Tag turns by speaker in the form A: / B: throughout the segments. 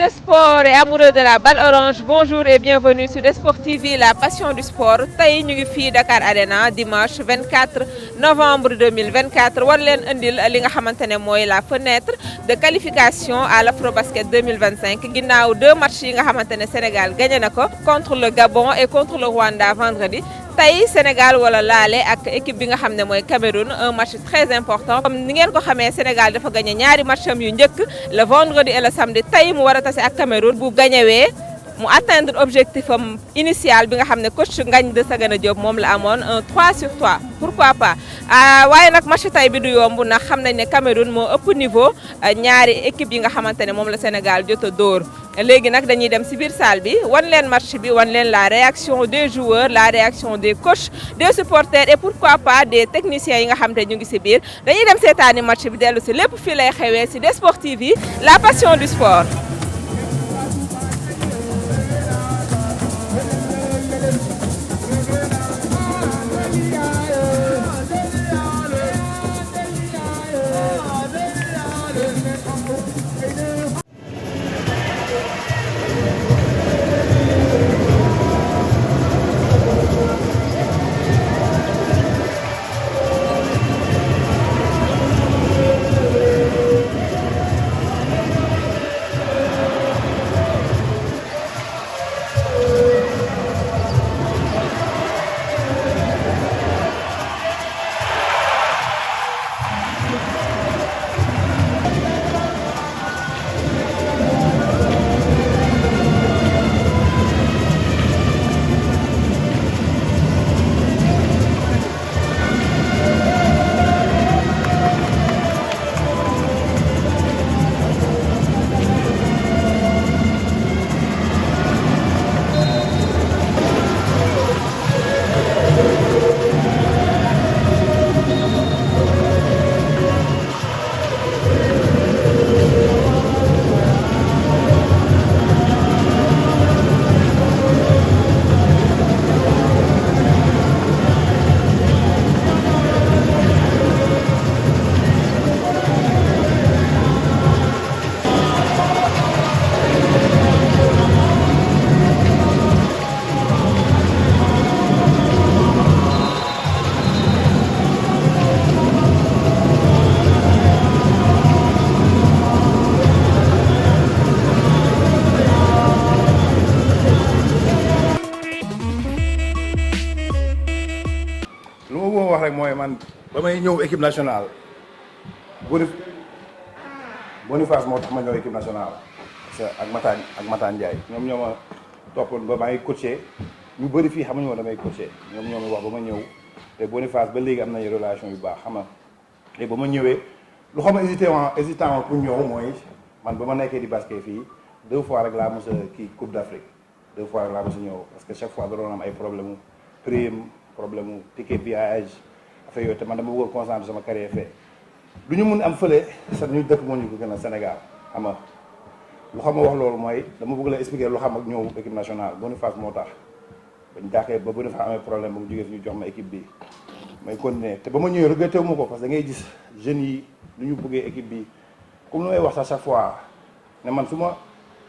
A: de sport et amoureux de la balle orange, bonjour et bienvenue sur Sport TV, la passion du sport. Tey ñu ngi fii Dakar Arena dimanche 24 novembre 2024 war leen indil li nga xamante ne mooy la fenêtre de qualification à l'Afrobasket 2025 ginnaaw 2 matchs yi nga xamante ne Sénégal gagné na ko contre le Gabon et contre le Rwanda vendredi. Tey Sénégal wala laale ak équipe bi nga xam ne mooy Cameroun, un match très important comme ni ngeen ko xamee Sénégal dafa gagné ñaari matcham yu njëkk le vendredi et le samedi tey mu war a tase ak Cameroun bu gañewee mu atteindre objectif am initial bi nga xam ne coach Ngagne Desagana Diop moom la amoon un 3/3 pourquoi pas waaye nag match tey bi du yomb ndax xam nañ ne Cameroun moo ëpp niveau ñaari équipe yi nga xamante ne moom la Sénégal jot a dóor. léegi nag dañuy dem ci biir salle bi wan leen match bi wan leen la réaction des joueurs la réaction des coachs des supporters et pourquoi pas des techniciens yi nga xam te ñu ngi ci biir dañuy dem seetaani match bi dellu ci lépp fii lay xewee ci Sport TV la passion du sport.
B: rek mooy man ba may ñëw équipe nationale Boniface moo tax ma ñëw équipe nationale parce que ak Mataan Ndiaye ñoom ñoo ma toppoon ba maa ngi coaché ñu bëri fii xamuñu woon damay coaché ñoom ñoo ma wax ba ma ñëw te Boniface ba léegi am nañu relation yu baax xam nga léegi ba ma ñëwee lu xam ne hésitant pour ñëw mooy man ba ma nekkee di basket fii 2 fois rek laa mos a kii Coupe d'Afrique 2 fois rek laa mos a ñëw parce que chaque fois da doon am ay problème mu prime problème mu ticket voyage affaire yooyu te man dama bëgg a concentrer sama carrière fee lu ñu mun am fële sax ñu dëkk moo ñu ko gën a Sénégal xam nga lu xam ma wax loolu mooy dama bëgg la expliquer lu xam ak ñëw équipe nationale Boniface moo tax bañ daaxee ba Boniface amee problème ba mu jógee fi ñu jox ma équipe bi may continuer te ba ma ñëwee regretté wu ma ko parce que da ngay gis jeunes yi lu ñu bëggee équipe bi comme lu may wax sax chaque fois ne man su ma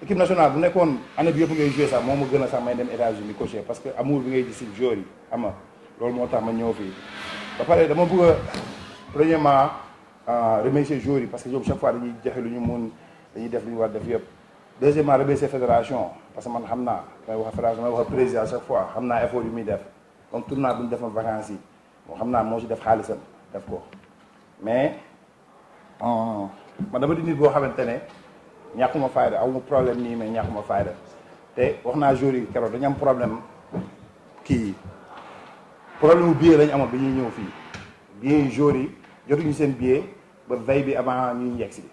B: équipe nationale bu nekkoon année bi yëpp ngay joué sax moo ma gën a sax may dem États-Unis coacher parce que amour bi ngay gis si joueurs yi xam nga loolu moo tax ma ñëw fii ba pare dama bëgg a premièrement remercier joueurs yi parce que ñoom chaque fois dañuy joxe lu ñu mun dañuy def lu ñu war def yëpp deuxièmement remercier fédération parce que man xam naa may wax fédération may wax président à chaque fois xam naa effort yu muy def comme tournoi bu ñu defoon vacances yi moo xam naa moo si def xaalisam def ko mais man dama di nit boo xamante ne ñàkkuma fayda awma problème nii mais ñàkkuma fayda te wax naa joueurs yi keroog dañu am problème problème bu billet lañu amoon bi ñuy ñëw fii billet yi joueurs yi jotuñu seen billet ba veille bi avant ñuy yegg si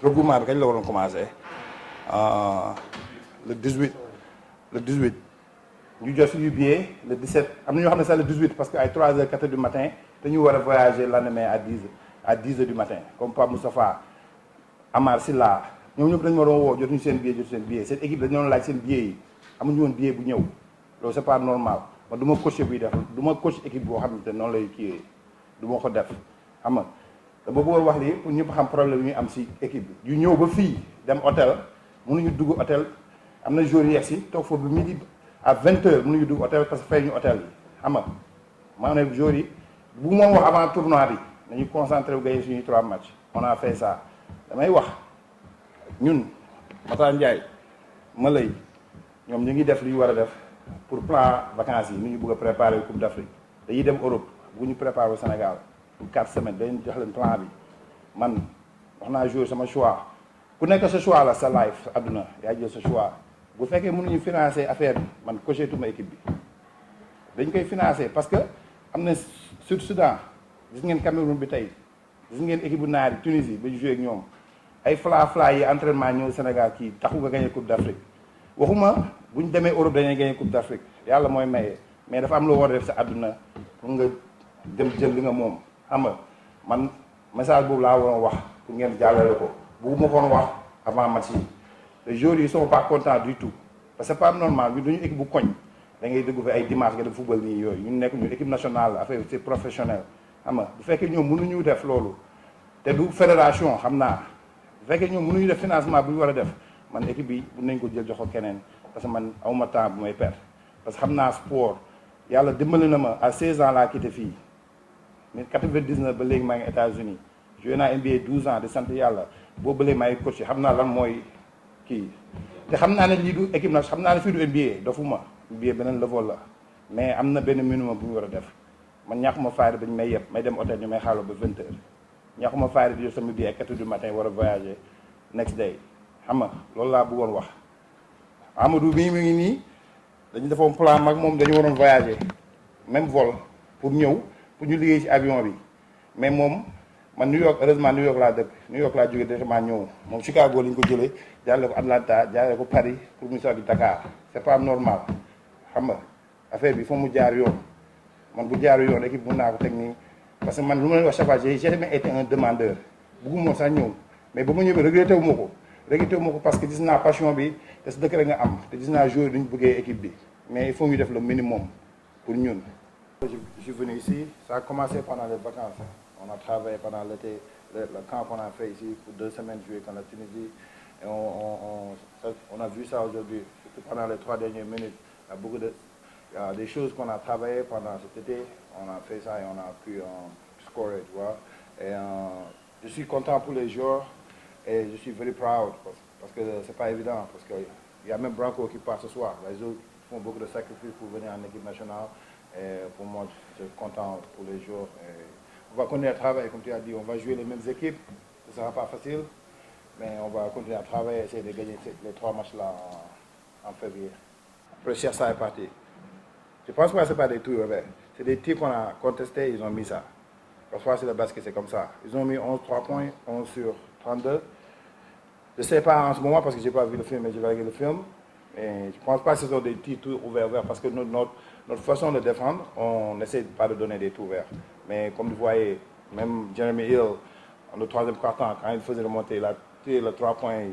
B: regroupement bi kañ la waroon commencé le 18 ñu jot suñu billet le 17 am na ñoo xam ne sax le 18 parce que ay 3h 4h du matin te ñu war a voyager le lendemain à 10h du matin comme Pape Moustapha Amar Silla ñoom ñëpp dañu ma doon woo jotuñu seen billet seen équipe dañu doon laaj seen billet yi amuñu woon billet bu ñëw loolu c'est pas normal man du ma coaché buy def du ma coach équipe boo xam ne noonu lay kiiwee du ma ko def xam nga dama bëggoon wax lii pour ñëpp xam problème yi ñu am si équipe bi yu ñëw ba fii dem hôtel mënuñu dugg hôtel am na jour yeeg si toog foofu midi à 20h mënuñu dugg hôtel parce que fay ñu hôtel yi xam nga maanaam jour yi bu moom wax avant tournoi bi nañu concentré wu gagné suñuy 3 matchs on a fait ça damay wax ñun Matar Ndiaye Malay ñoom ñu ngi def li ñu war a def pour plan vacances yi ni ñu bëgg a préparer Coupe d'Afrique dañuy dem Europe bu ñu préparer au Sénégal pour 4 semaines dañu jox leen plan bi man wax naa jour sama choix ku nekk sa choix la sa life sa àdduna yaa jël sa choix bu fekkee mënuñu financer affaire bi man coché tuma équipe bi dañ koy financer parce que am na Sud Soudan gis ngeen Cameroun bi tey gis ngeen équipe bu naar yi Tunisie ba joué ak ñoom ay fla yi entraînement ñëw Sénégal kii taxu nga gagné Coupe d'Afrique waxuma bu ñu demee Europe dañuy gagné Coupe d'Afrique yàlla mooy maye mais dafa am loo war a def sa àdduna pour nga dem jël li nga moom xam nga man message boobu laa waroon wax pour ngeen jàllale ko bugguma koon wax avant match yi les joueurs yi sont pas contents du tout parce que c'est pas normal ñu duñu équipe bu koñ da ngay dégg fi ay dimanche nga dem football nii yooyu ñun nekk ñu équipe nationale affaire c'est professionnel xam nga bu fekkee ñoom mënuñu def loolu te du fédération xam naa bu fekkee ñoom mënuñu def financement bu ñu war a def man équipe bi mën nañ ko jël jox ko keneen parce que man awma temps bu may perdre parce que xam naa sport yàlla dimbali na ma à 16 ans laa quitté fii mais 99 ba léegi maa ngi États-Unis joué naa NBA 12 ans di sant yàlla boobu ba léegi maa ngi coach xam naa lan mooy kii te xam naa ne lii du équipe nag xam naa ne fii du NBA dofuma NBA beneen level la mais am na benn minimum bu ñu war a def man ñàkkuma fayda dañ may yeb may dem hôtel ñu may xaaloo ba 20h ñàkkuma fayda di jël sama billet ay 4h du matin war a voyager next day xam nga loolu laa bëggoon wax Amadou bii mi ngi nii dañu defoon plan mag moom dañu waroon voyager même vol pour ñëw pour ñu liggéey ci avion bi mais moom man New York heureusement New York laa dëkk New York laa jógee directement ñëw moom Chicago la ñu ko jëlee jaarale ko Atlanta jaarale ko Paris pour mu soog Dakar c'est pas normal xam nga affaire bi foo mu jaar yoon man bu jaaru yoon équipe mun naa ko teg nii parce que man lu ma leen wax chaque fois j'ai jamais été un demandeur bëgguma woon sax ñëw mais ba ma ñëwee regretté wu ma ko parce que gis naa passion bi te si dëkk rek nga am te gis naa joueur duñ bëggee équipe bi mais il faut ñu def le minimum pour ñun. Je suis venu ici, ça a commencé pendant les vacances. On a travaillé pendant l'été, le camp qu'on a fait ici pour 2 semaines joué contre la Tunisie. Et on a vu ça aujourd'hui, surtout pendant les 3 dernières minutes. Il y a des choses qu'on a travaillé pendant cet été. On a fait ça et on a pu scorer, tu vois. Et je suis content pour les joueurs et je suis very proud parce que c'est pas évident. Parce qu'il y a même Branco qui part ce soir. Les autres font beaucoup de sacrifices pour venir en équipe nationale. Et pour moi, je suis content pour les joueurs. Et on va continuer à travailler, comme tu as dit, on va jouer les mêmes équipes. Ce ne sera pas facile, mais on va continuer à travailler, essayer de gagner les 3 matchs-là en février. Après, ça est parti. Je pense pas que ce n'est pas des tours ouverts. C'est des tirs qu'on a contestés, ils ont mis ça. Parfois, c'est le basket, c'est comme ça. Ils ont mis 11 3 points, 11 sur 32. Je ne sais pas en ce moment parce que je n'ai pas vu le film, mais je vais regarder le film. Et je ne pense pas que ce sont des tirs ouverts parce que notre façon de défendre, on n'essaie pas de donner des tours ouverts. Mais comme vous voyez, même Jeremy Hill, en le 3e quart-temps, quand il faisait remonter, il a tiré le 3 points,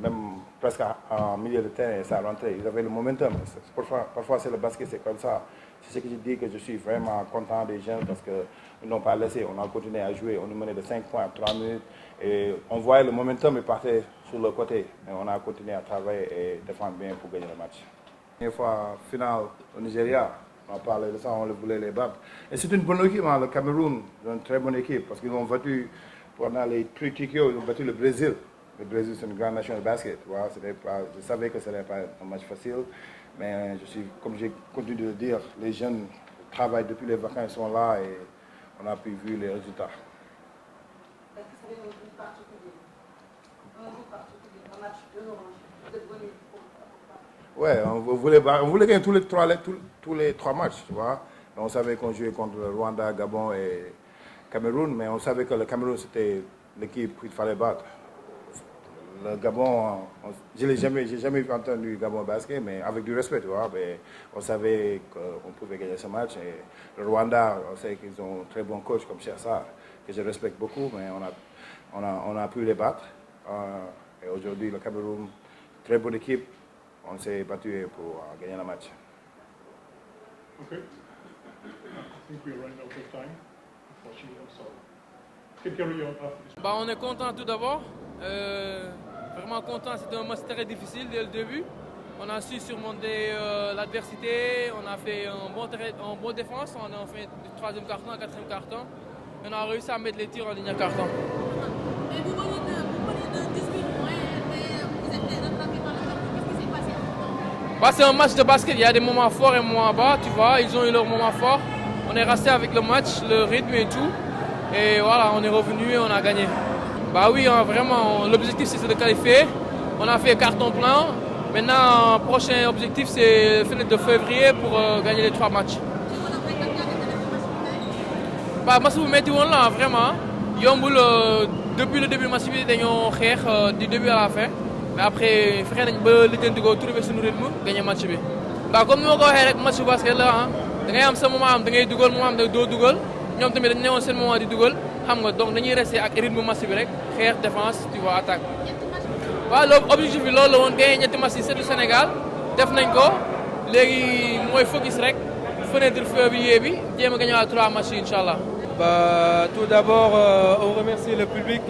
B: même presque en milieu de terrain, et ça rentrait. Ils avaient le momentum. Parfois, c'est le basket, c'est comme ça. C'est ce que je dis que je suis vraiment content des jeunes parce qu'ils n'ont pas laissé. On a continué à jouer. On nous menait de 5 points à 3 minutes. Et on voyait le momentum, il partait sur le côté. Et on a continué à travailler et défendre bien pour gagner le match. Une fois finale au Nigeria, on a parlé de ça, on voulait les battre. Et c'est une bonne équipe, hein, le Cameroun, une très bonne équipe parce qu'ils ont battu, pendant les Tritikio, ils ont battu le Brésil. Le Brésil, c'est une grande nation de basket. Voilà, je savais que ce n'était pas un match facile, mais comme j'ai continué de le dire, les jeunes travaillent depuis les vacances, ils sont là et on a pu voir les résultats.
C: Est-ce que c'est un but particulier? Un match de l'Orange, vous êtes venu pour...
B: Ouais, on voulait gagner tous les 3 matchs, tu vois. On savait qu'on jouait contre le Rwanda, Gabon et Cameroun, mais on savait que le Cameroun, c'était l'équipe qu'il fallait battre. Le Gabon, j'ai jamais entendu Gabon basket, mais avec du respect, tu vois. Mais on savait qu'on pouvait gagner ce match. Et le Rwanda, on sait qu'ils ont un très bon coach comme Chersar, que je respecte beaucoup, mais on a pu les battre. Et aujourd'hui, le Cameroun, très bonne équipe. On s'est battu pour gagner le match.
D: Okay. I think we're running out of time. Unfortunately, I'm sorry. Can carry on after this.
E: On est content tout d'abord. Vraiment content, c'était un match très difficile dès le début. On a su surmonter l'adversité, on a fait un bon défense, on a fait le troisième carton, le quatrième carton. Et on a réussi à mettre les tirs en ligne à carton.
C: Et vous venez de 18 points, mais vous êtes rattrapé par le carton. Qu'est-ce qui s'est passé?
E: Bah, c'est un match de basket, il y a des moments forts et moments bas, tu vois, ils ont eu leurs moments forts. On est resté avec le match, le rythme et tout. Et voilà, on est revenu et on a gagné. Bah oui, hein, vraiment, l'objectif c'est de qualifier. On a fait carton plein. Maintenant, prochain objectif c'est fin de février pour gagner les 3 matchs. Bah, match bu metti woon la vraiment yombul depuis le début match bi dañoo xeex du début à la fin mais après fexe nañ ba lijjanti ko trouver suñu rythme gagné match bi. Bah comme ni ma ko waxee rek match basket la ah da ngay am sa moment am da ngay dugal moment am da doo dugal ñoom tamit dañu newoon seen moment di dugal xam nga donc dañuy rester ak rythme match bi rek xeex défense tu vois attaque. waaw loolu objectif bi loolu la woon gagné ñetti match yi c'est du Sénégal def nañ ko léegi mooy focus rek fenêtre février bi jéem a gagné à 3 matchs yi incha allah.
F: Bah, tout d'abord, on remercie le public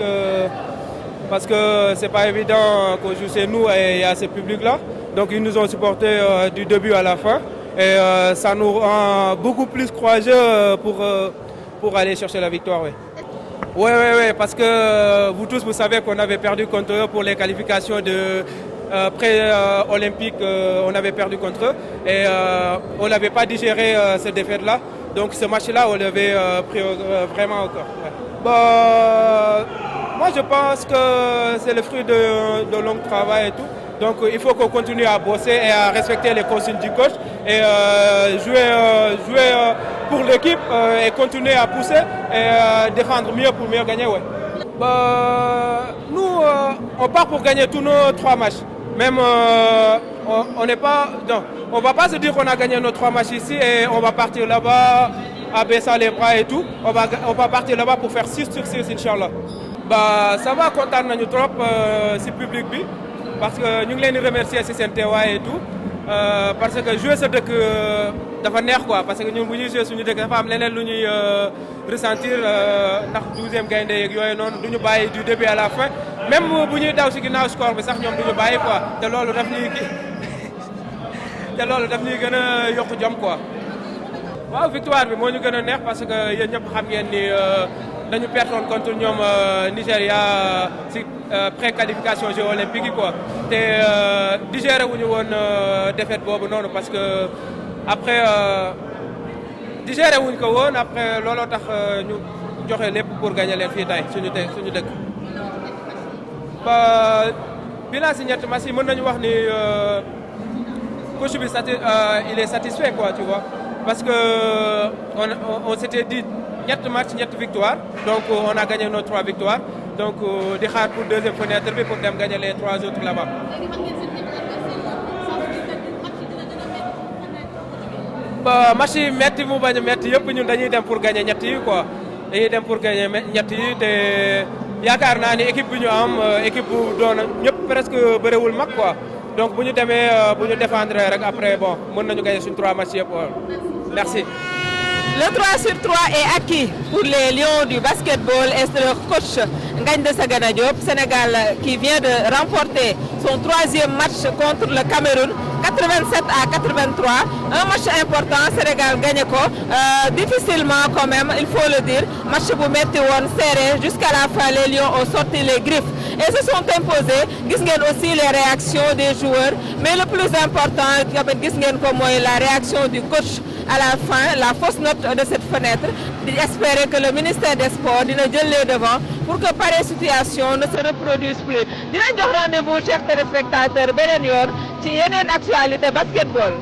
F: parce que c'est pas évident qu'on joue chez nous et il y a ce public-là. Donc ils nous ont supportés du début à la fin et ça nous rend beaucoup plus courageux pour aller chercher la victoire. Oui, parce que vous tous, vous savez qu'on avait perdu contre eux pour les qualifications de pré-olympique, on avait perdu contre eux et on n'avait pas digéré cette défaite-là. Donc ce match-là, on l'avait pris vraiment au corps. Ouais. Bah, moi, je pense que c'est le fruit de long travail et tout. Donc il faut qu'on continue à bosser et à respecter les consignes du coach et jouer pour l'équipe et continuer à pousser et défendre mieux pour mieux gagner. Ouais. Bah, nous, on part pour gagner tous nos 3 matchs. Même on n'est pas, non, on va pas se dire qu'on a gagné nos 3 matchs ici et on va partir là-bas à baisser les bras et tout. On va partir là-bas pour faire 6 sur 6 Inch'Allah. Bah ça va kontaan nañu trop si public bi parce que ñu ngi leen di remercier si seen teewaay et tout parce que jouer sa dëkk dafa neex quoi parce que ñun bu ñuy jouer suñu dëkk dafa am leneen lu ñuy ressentir ndax 12e gaynde yeeg yooyu noonu du ñu bàyyi du début à la fin. Même bu ñuy daw ci ginnaaw score bi sax ñoom duñu bàyyi quoi te loolu daf ñuy gën a yokk jom quoi. waaw victoire bi moo ñu gën a neex parce que yéen ñëpp xam ngeen ni dañu pertoon contre ñoom Nigéria ci pré-qualification Jeux olympiques yi quoi te digéré wuñu woon défaite boobu noonu parce que après digéré wuñ ko woon après looloo tax ñu joxe lépp pour gagner leen fii tey suñu dëkk. Ba bilan si ñetti match yi mën nañu wax ni coach bi il est satisfait quoi tu vois parce que on s'était dit ñetti match ñetti victoire donc on a gagné nos 3 victoires donc di xaar pour deuxième fenêtre bi pour dem gagner les 3 autres là-bas. Ba match yi metti mu bañ a metti yëpp ñun dañuy dem pour gagner ñett yi quoi dañuy dem pour gagner ñett yi te yaakaar naa ni équipe bi ñu am équipe bu doon ñëpp presque bëriwul mag quoi donc bu ñu demee bu ñu défendre rek après bon mën nañu gagner suñu 3 matchs yëpp merci.
A: Le 3 sur 3 est acquis pour les Lions du basketball et leur coach Ngagne Desagana Diop. Sénégal qui vient de remporter son 3e match contre le Cameroun, 87-83. Un match important, Sénégal gagné ko difficilement quand même, il faut le dire. Match bu metti woon serré jusqu'à la fin, les Lions ont sorti les griffes et se sont imposés. Gis ngeen aussi les réactions des joueurs, mais le plus important gis ngeen ko mooy la réaction du coach à la fin, la fausse note de cette fenêtre. D'espérer que le ministère des Sports dina jël les devants pour que pareille situation ne se reproduise plus. Dinañ jox rendez-vous chers téléspectateurs beneen yoon ci yeneen actualité basketball.